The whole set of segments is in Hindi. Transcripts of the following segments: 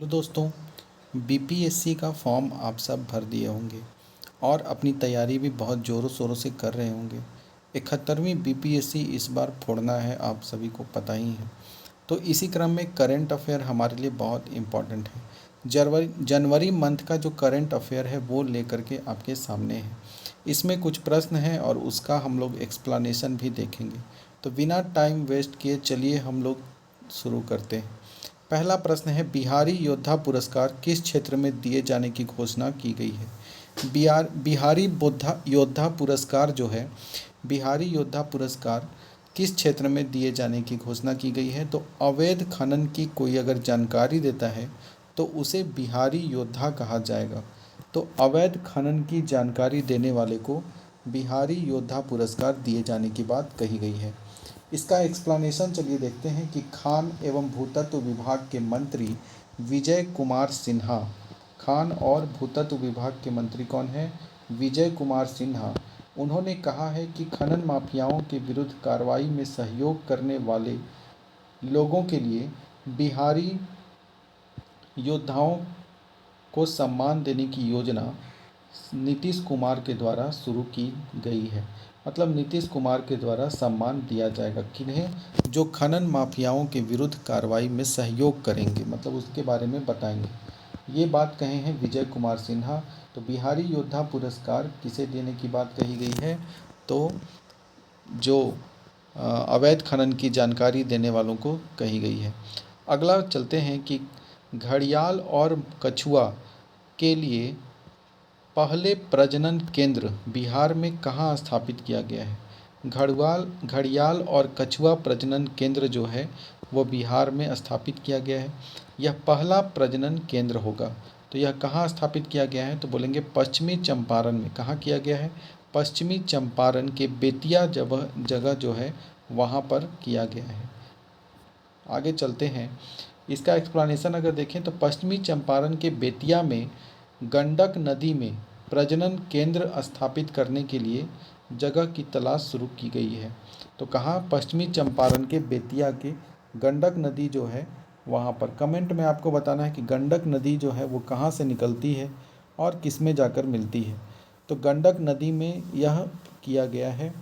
तो दोस्तों, बीपीएससी का फॉर्म आप सब भर दिए होंगे और अपनी तैयारी भी बहुत ज़ोरों शोरों से कर रहे होंगे। 71वीं बीपीएससी इस बार फोड़ना है, आप सभी को पता ही है। तो इसी क्रम में करंट अफेयर हमारे लिए बहुत इम्पॉर्टेंट है। जनवरी मंथ का जो करंट अफेयर है वो लेकर के आपके सामने है। इसमें कुछ प्रश्न हैं और उसका हम लोग एक्सप्लेनेशन भी देखेंगे। तो बिना टाइम वेस्ट किए चलिए हम लोग शुरू करते हैं। पहला प्रश्न है, बिहारी योद्धा पुरस्कार किस क्षेत्र में दिए जाने की घोषणा की गई है? बिहारी योद्धा पुरस्कार जो है, बिहारी योद्धा पुरस्कार किस क्षेत्र में दिए जाने की घोषणा की गई है? तो अवैध खनन की कोई अगर जानकारी देता है तो उसे बिहारी योद्धा कहा जाएगा। तो अवैध खनन की जानकारी देने वाले को बिहारी योद्धा पुरस्कार दिए जाने की बात कही गई है। इसका एक्सप्लेनेशन चलिए देखते हैं कि खान एवं भूतत्व विभाग के मंत्री विजय कुमार सिन्हा, खान और भूतत्व विभाग के मंत्री कौन हैं? विजय कुमार सिन्हा। उन्होंने कहा है कि खनन माफियाओं के विरुद्ध कार्रवाई में सहयोग करने वाले लोगों के लिए बिहारी योद्धाओं को सम्मान देने की योजना नीतीश कुमार के द्वारा शुरू की गई है। मतलब नीतीश कुमार के द्वारा सम्मान दिया जाएगा किन्हें? जो खनन माफियाओं के विरुद्ध कार्रवाई में सहयोग करेंगे, मतलब उसके बारे में बताएंगे। ये बात कहे हैं विजय कुमार सिन्हा। तो बिहारी योद्धा पुरस्कार किसे देने की बात कही गई है? तो जो अवैध खनन की जानकारी देने वालों को कही गई है। अगला चलते हैं कि घड़ियाल और कछुआ के लिए पहले प्रजनन केंद्र बिहार में कहाँ स्थापित किया गया है? घड़ियाल और कछुआ प्रजनन केंद्र जो है वो बिहार में स्थापित किया गया है। यह पहला प्रजनन केंद्र होगा। तो यह कहाँ स्थापित किया गया है? तो बोलेंगे पश्चिमी चंपारण में। कहाँ किया गया है? पश्चिमी चंपारण के बेतिया जगह जो है वहाँ पर किया गया है। आगे चलते हैं, इसका एक्सप्लेनेशन अगर देखें तो पश्चिमी चंपारण के बेतिया में गंडक नदी में प्रजनन केंद्र स्थापित करने के लिए जगह की तलाश शुरू की गई है। तो कहाँ? पश्चिमी चंपारण के बेतिया के गंडक नदी जो है वहाँ पर। कमेंट में आपको बताना है कि गंडक नदी जो है वो कहाँ से निकलती है और किस में जाकर मिलती है। तो गंडक नदी में यह किया गया है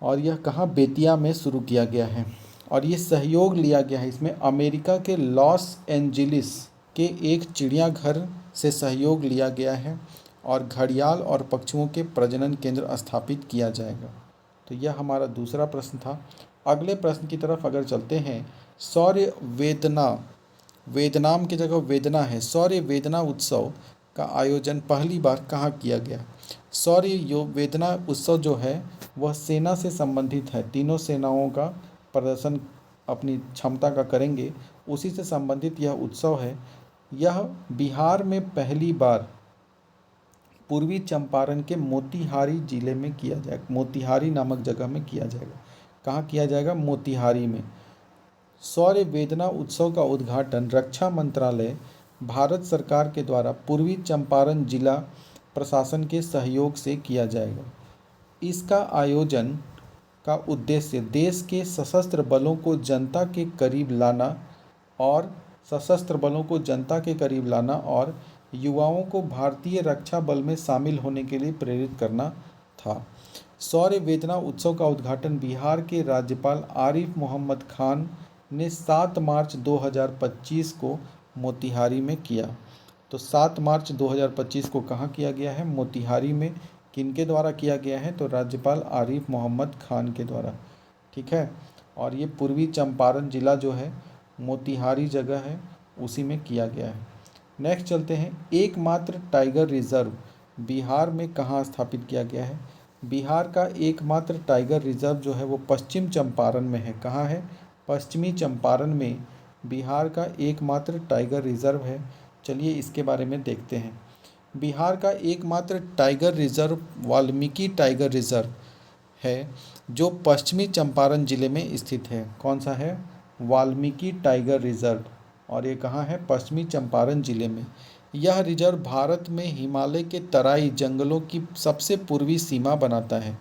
और यह कहाँ? बेतिया में शुरू किया गया है। और ये सहयोग लिया गया है, इसमें अमेरिका के लॉस एंजिलिस के एक चिड़ियाघर से सहयोग लिया गया है और घड़ियाल और पक्षियों के प्रजनन केंद्र स्थापित किया जाएगा। तो यह हमारा दूसरा प्रश्न था। अगले प्रश्न की तरफ अगर चलते हैं, सौर्य वेदना, वेदनाम की जगह वेदना है, सौर्य वेदना उत्सव का आयोजन पहली बार कहाँ किया गया? वेदना उत्सव जो है वह सेना से संबंधित है। तीनों सेनाओं का प्रदर्शन अपनी क्षमता का करेंगे, उसी से संबंधित यह उत्सव है। यह बिहार में पहली बार पूर्वी चंपारण के मोतिहारी जिले में किया जाएगा। मोतिहारी नामक जगह में किया जाएगा। कहाँ किया जाएगा? मोतिहारी में। सौर्य वेदना उत्सव का उद्घाटन रक्षा मंत्रालय, भारत सरकार के द्वारा पूर्वी चंपारण जिला प्रशासन के सहयोग से किया जाएगा। इसका आयोजन का उद्देश्य देश के सशस्त्र बलों को जनता के करीब लाना और युवाओं को भारतीय रक्षा बल में शामिल होने के लिए प्रेरित करना था। सौर्य वेदना उत्सव का उद्घाटन बिहार के राज्यपाल आरिफ मोहम्मद खान ने 7 मार्च 2025 को मोतिहारी में किया। तो 7 मार्च 2025 को कहाँ किया गया है? मोतिहारी में। किनके द्वारा किया गया है? तो राज्यपाल आरिफ मोहम्मद खान के द्वारा। ठीक है। और ये पूर्वी चंपारण जिला जो है मोतिहारी जगह है, उसी में किया गया है। नेक्स्ट चलते हैं, एकमात्र टाइगर रिजर्व बिहार में कहाँ स्थापित किया गया है? बिहार का एकमात्र टाइगर रिजर्व जो है वो पश्चिम चंपारण में है। कहाँ है? पश्चिमी चंपारण में बिहार का एकमात्र टाइगर रिजर्व है। चलिए इसके बारे में देखते हैं। बिहार का एकमात्र tiger reserve Valmiki tiger reserve है, जो पश्चिमी चंपारण जिले में स्थित है। कौन सा है? Valmiki tiger reserve. और ये कहाँ है? पश्चिमी चंपारण जिले में। यह रिजर्व भारत में हिमालय के तराई जंगलों की सबसे पूर्वी सीमा बनाता है।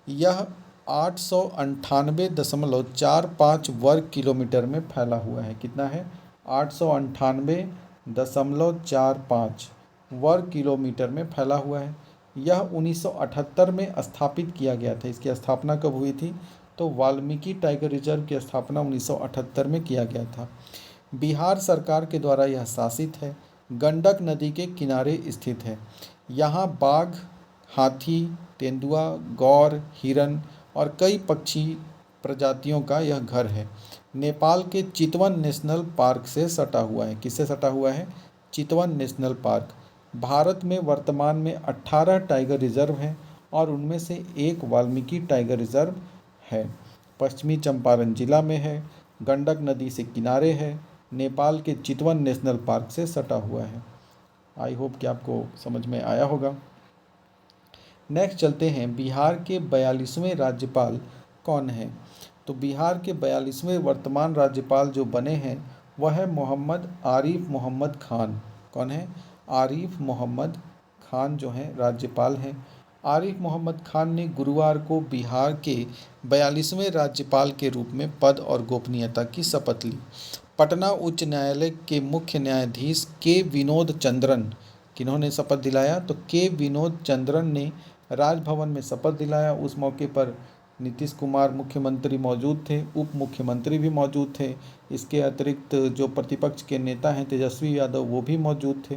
यह 898.45 वर्ग किलोमीटर में फैला हुआ है। कितना है? 898.45 वर्ग किलोमीटर में फैला हुआ है। यह 1978 में स्थापित किया गया था। इसकी स्थापना कब हुई थी? तो वाल्मीकि टाइगर रिजर्व की स्थापना 1978 में किया गया था। बिहार सरकार के द्वारा यह शासित है। गंडक नदी के किनारे स्थित है। यहाँ बाघ, हाथी, तेंदुआ, गौर, हिरन और कई पक्षी प्रजातियों का यह घर है। नेपाल के चितवन नेशनल पार्क से सटा हुआ है। किससे सटा हुआ है? चितवन नेशनल पार्क। भारत में वर्तमान में 18 टाइगर रिजर्व हैं और उनमें से एक वाल्मीकि टाइगर रिजर्व है। पश्चिमी चंपारण जिला में है। गंडक नदी से किनारे है। नेपाल के चितवन नेशनल पार्क से सटा हुआ है। आई होप कि आपको समझ में आया होगा। नेक्स्ट चलते हैं, बिहार के 42वें राज्यपाल कौन हैं? तो बिहार के 42वें वर्तमान राज्यपाल जो बने हैं वह है मोहम्मद आरिफ मोहम्मद खान। कौन है? आरिफ मोहम्मद खान जो हैं राज्यपाल हैं। आरिफ मोहम्मद खान ने गुरुवार को बिहार के 42वें राज्यपाल के रूप में पद और गोपनीयता की शपथ ली। पटना उच्च न्यायालय के मुख्य न्यायाधीश के विनोद चंद्रन, किन्होंने शपथ दिलाया? तो के विनोद चंद्रन ने राजभवन में शपथ दिलाया। उस मौके पर नीतीश कुमार मुख्यमंत्री मौजूद थे, उप मुख्यमंत्री भी मौजूद थे। इसके अतिरिक्त जो प्रतिपक्ष के नेता हैं तेजस्वी यादव, वो भी मौजूद थे।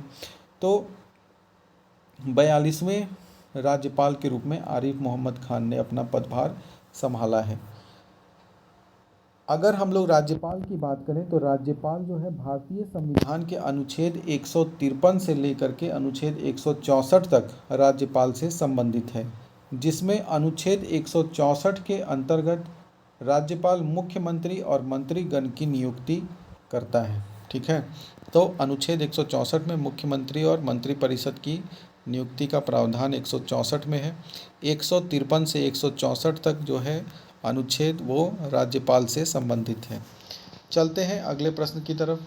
तो 42वें राज्यपाल के रूप में आरिफ मोहम्मद खान ने अपना पदभार संभाला है। अगर हम लोग राज्यपाल की बात करें तो राज्यपाल जो है भारतीय संविधान के अनुच्छेद 153 से लेकर के अनुच्छेद 164 तक राज्यपाल से संबंधित है, जिसमें अनुच्छेद 164 के अंतर्गत राज्यपाल मुख्यमंत्री और मंत्रीगण की नियुक्ति करता है। ठीक है, तो अनुच्छेद 164 में मुख्यमंत्री और मंत्रिपरिषद की नियुक्ति का प्रावधान 164 में है। 153 से 164 तक जो है अनुच्छेद वो राज्यपाल से संबंधित है। चलते हैं अगले प्रश्न की तरफ।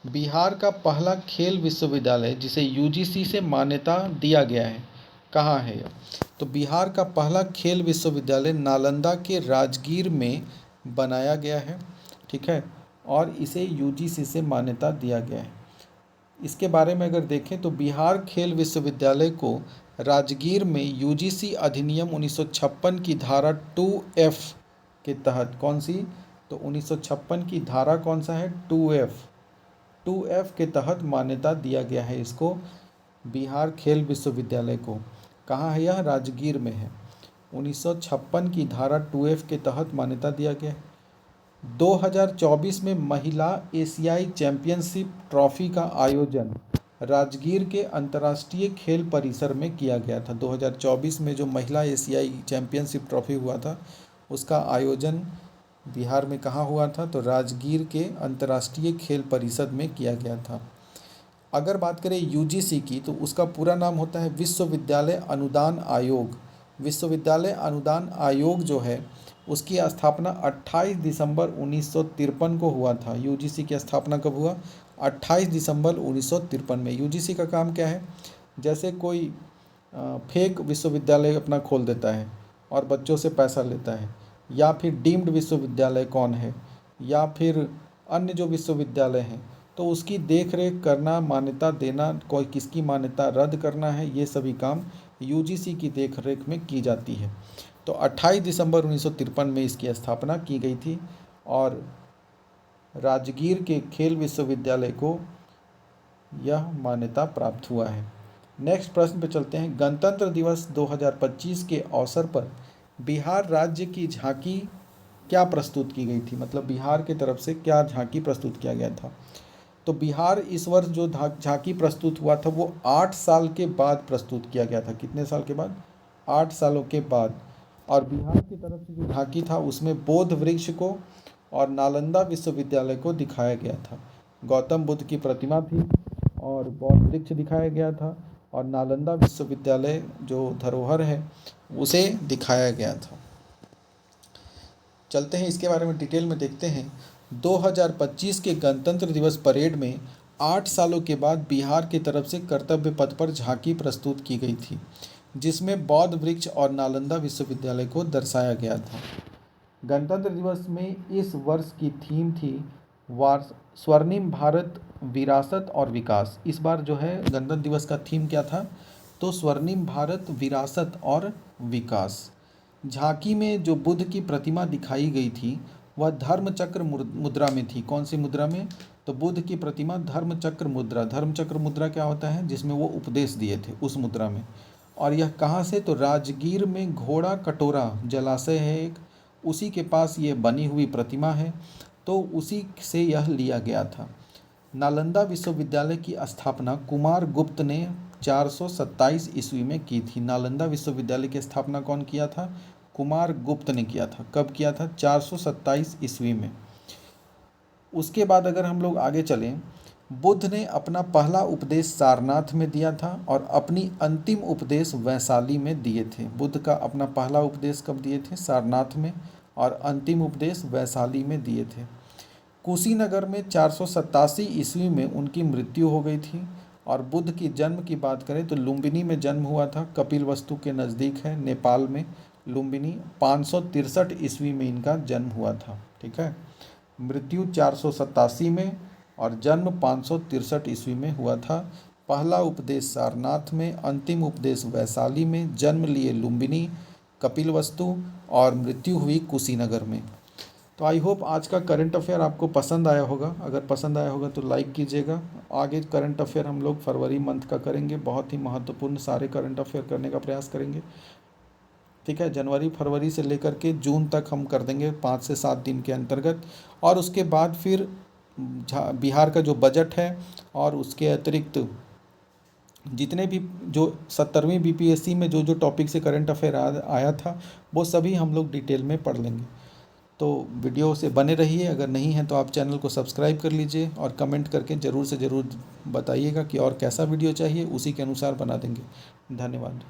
बिहार का पहला खेल विश्वविद्यालय जिसे यूजीसी से मान्यता दिया गया है, कहाँ है यह? तो बिहार का पहला खेल विश्वविद्यालय नालंदा के राजगीर में बनाया गया है। ठीक है, और इसे यूजीसी से मान्यता दिया गया है। इसके बारे में अगर देखें तो बिहार खेल विश्वविद्यालय को राजगीर में यूजीसी अधिनियम 1956 की धारा 2F के तहत, कौन सी? तो 1956 की धारा कौन सा है? 2F के तहत मान्यता दिया गया है इसको, बिहार खेल विश्वविद्यालय को। कहाँ है यह? राजगीर में है। 1956 की धारा 2F के तहत मान्यता दिया गया है। 2024 में महिला एशियाई चैंपियनशिप ट्रॉफी का आयोजन राजगीर के अंतर्राष्ट्रीय खेल परिसर में किया गया था। 2024 में जो महिला एशियाई चैंपियनशिप ट्रॉफी हुआ था उसका आयोजन बिहार में कहाँ हुआ था? तो राजगीर के अंतर्राष्ट्रीय खेल परिषद में किया गया था। अगर बात करें यूजीसी की तो उसका पूरा नाम होता है विश्वविद्यालय अनुदान आयोग। विश्वविद्यालय अनुदान आयोग जो है उसकी स्थापना 28 दिसंबर 1953 को हुआ था। यूजीसी की स्थापना कब हुआ? 28 दिसंबर 1953 में। यूजीसी का काम क्या है? जैसे कोई फेक विश्वविद्यालय अपना खोल देता है और बच्चों से पैसा लेता है, या फिर डीम्ड विश्वविद्यालय कौन है, या फिर अन्य जो विश्वविद्यालय हैं, तो उसकी देख रेख करना, मान्यता देना, कोई किसकी मान्यता रद्द करना है, ये सभी काम यूजीसी की देख रेख में की जाती है। तो 28 दिसंबर 1953 में इसकी स्थापना की गई थी और राजगीर के खेल विश्वविद्यालय को यह मान्यता प्राप्त हुआ है। नेक्स्ट प्रश्न पे चलते हैं। गणतंत्र दिवस 2025 के अवसर पर बिहार राज्य की झांकी क्या प्रस्तुत की गई थी? मतलब बिहार की तरफ से क्या झांकी प्रस्तुत किया गया था? तो बिहार इस वर्ष जो झांकी प्रस्तुत हुआ था वो 8 साल के बाद प्रस्तुत किया गया था। कितने साल के बाद? 8 सालों के बाद। और बिहार की तरफ से जो झांकी था उसमें बोध वृक्ष को और नालंदा विश्वविद्यालय को दिखाया गया था। गौतम बुद्ध की प्रतिमा थी और बोध वृक्ष दिखाया गया था और नालंदा विश्वविद्यालय जो धरोहर है उसे दिखाया गया था। चलते हैं इसके बारे में डिटेल में देखते हैं। 2025 के गणतंत्र दिवस परेड में 8 सालों के बाद बिहार की तरफ से कर्तव्य पथ पर झांकी प्रस्तुत की गई थी, जिसमें बौद्ध वृक्ष और नालंदा विश्वविद्यालय को दर्शाया गया था। गणतंत्र दिवस में इस वर्ष की थीम थी वार स्वर्णिम भारत विरासत और विकास। इस बार जो है गणतंत्र दिवस का थीम क्या था? तो स्वर्णिम भारत विरासत और विकास। झांकी में जो बुद्ध की प्रतिमा दिखाई गई थी वह धर्मचक्र मुद्रा में थी। कौन सी मुद्रा में? तो बुद्ध की प्रतिमा धर्मचक्र मुद्रा। धर्मचक्र मुद्रा क्या होता है? जिसमें वो उपदेश दिए थे, उस मुद्रा में। और यह कहाँ से? तो राजगीर में घोड़ा कटोरा जलाशय है एक, उसी के पास ये बनी हुई प्रतिमा है, तो उसी से यह लिया गया था। नालंदा विश्वविद्यालय की स्थापना कुमार गुप्त ने 427 ईस्वी में की थी। नालंदा विश्वविद्यालय की स्थापना कौन किया था? कुमार गुप्त ने किया था। कब किया था? 427 ईस्वी में। उसके बाद अगर हम लोग आगे चलें, बुद्ध ने अपना पहला उपदेश सारनाथ में दिया था और अपनी अंतिम उपदेश वैशाली में दिए थे। बुद्ध का अपना पहला उपदेश कब दिए थे? सारनाथ में, और अंतिम उपदेश वैशाली में दिए थे। कुशीनगर में 487 ईस्वी में उनकी मृत्यु हो गई थी। और बुद्ध की जन्म की बात करें तो लुम्बिनी में जन्म हुआ था, कपिलवस्तु के नज़दीक है नेपाल में लुम्बिनी। 563 ईस्वी में इनका जन्म हुआ था। ठीक है, मृत्यु 487 में और जन्म 563 ईस्वी में हुआ था। पहला उपदेश सारनाथ में, अंतिम उपदेश वैशाली में, जन्म लिए लुम्बिनी कपिलवस्तु और मृत्यु हुई कुशीनगर में। तो आई होप आज का करंट अफेयर आपको पसंद आया होगा। अगर पसंद आया होगा तो लाइक कीजिएगा। आगे करंट अफेयर हम लोग फरवरी मंथ का करेंगे, बहुत ही महत्वपूर्ण सारे करंट अफेयर करने का प्रयास करेंगे। ठीक है, जनवरी फरवरी से लेकर के जून तक हम कर देंगे 5 से 7 दिन के अंतर्गत। और उसके बाद फिर बिहार का जो बजट है और उसके अतिरिक्त जितने भी जो 70वीं बीपीएससी में जो जो टॉपिक से करंट अफेयर आया था वो सभी हम लोग डिटेल में पढ़ लेंगे। तो वीडियो से बने रहिए। अगर नहीं है तो आप चैनल को सब्सक्राइब कर लीजिए और कमेंट करके ज़रूर से ज़रूर बताइएगा कि और कैसा वीडियो चाहिए, उसी के अनुसार बना देंगे। धन्यवाद।